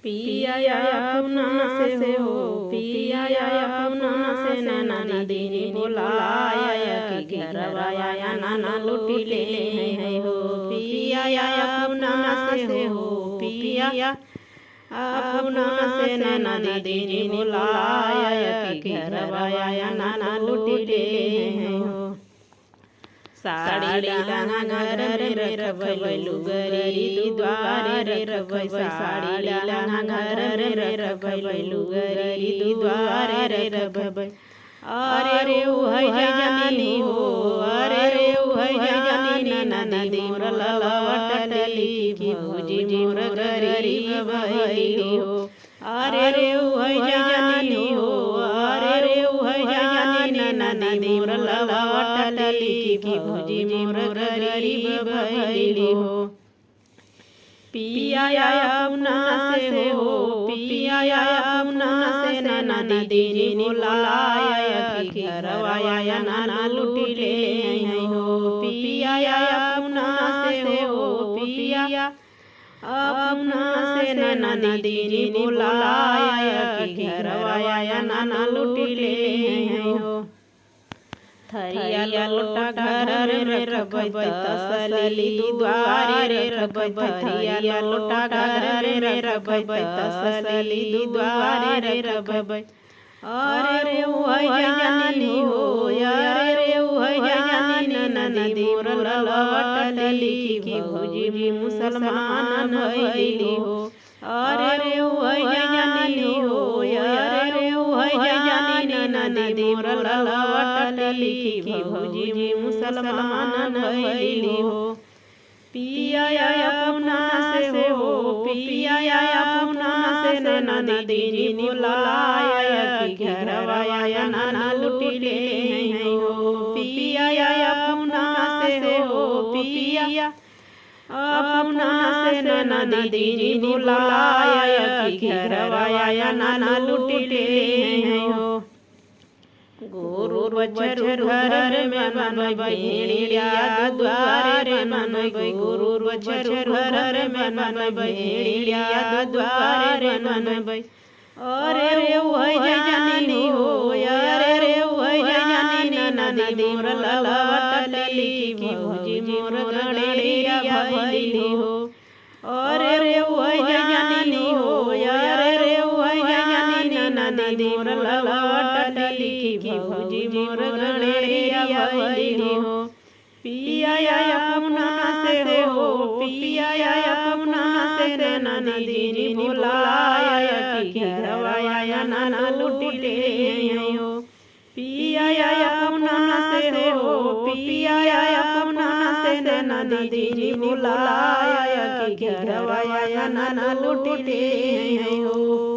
पिया अपना से हो पिया अपना से नदी ने बुलाया कि घरवा आया नाना लुटी ले है हो पिया अपना से हो पिया अपना से नदी ने बुलाया कि घरवा आया नाना लुटी ले है हो साड़ी लाना घर रे रखबै लुगरी द्वारे रे रखबै साड़ी लाना घर रे रखबै लुगरी द्वारे रे रखबै अरे ओ है जानी हो अरे ओ है जानी नदी मोर ललवटली की भुजी मोर गरीब भइली हो अरे ओ है जानी हो अरे ओ है जानी नदी मोर ललवटली की भुजी मोर गरीब भइली हो पिया अपना से हो पिया अपना से नदी ने बुलाया कि घरवा आया नाना लुटी ले हो पिया अपना से हो पिया अपना से नदी ने बुलाया कि घरवा आया नाना लुटी ले हो थरिया लोटा घर रे रखबै तसली द्वारे रे रखबै थरिया लोटा घर रे रखबै तसली द्वारे रे रखबै अरे ओ है जानी हो अरे ओ है जानी नदी मोर ललवटली की भुजी मुसलमान भइली हो अरे ओ है जानी हो अरे ओ है जानी नदी मोर ललवटली की भुजी मुसलमान भइली हो पिया अपना से हो पिया अपना से नदी ने बुलाया कि घरवा आया नाना लुटी ले हो पिया अपना से हो पिया अपना से नदी ने बुलाया कि घरवा आया नाना लुटी ले हो गुरु बचर घर में मनबै भेड़िया द्वारे मनबै गुरु बचर घर में मनबै भेड़िया द्वारे मनबै अरे ओ है जानी हो अरे ओ है जानी नदी मोर ललवटली की भुजी मोर गड़ेरिया भइली हो अरे ओ है जानी हो अरे ओ है जानी नदी मोर ललवटली की भुजी मोर गड़ेरिया भइली हो पिया अपना से हो पिया अपना से नदी ने बुलाया कि घरवा आया नाना लुटी ले हो पिया अपना से हो पिया अपना से नदी ने बुलाया कि घरवा आया नाना लुटी ले हो।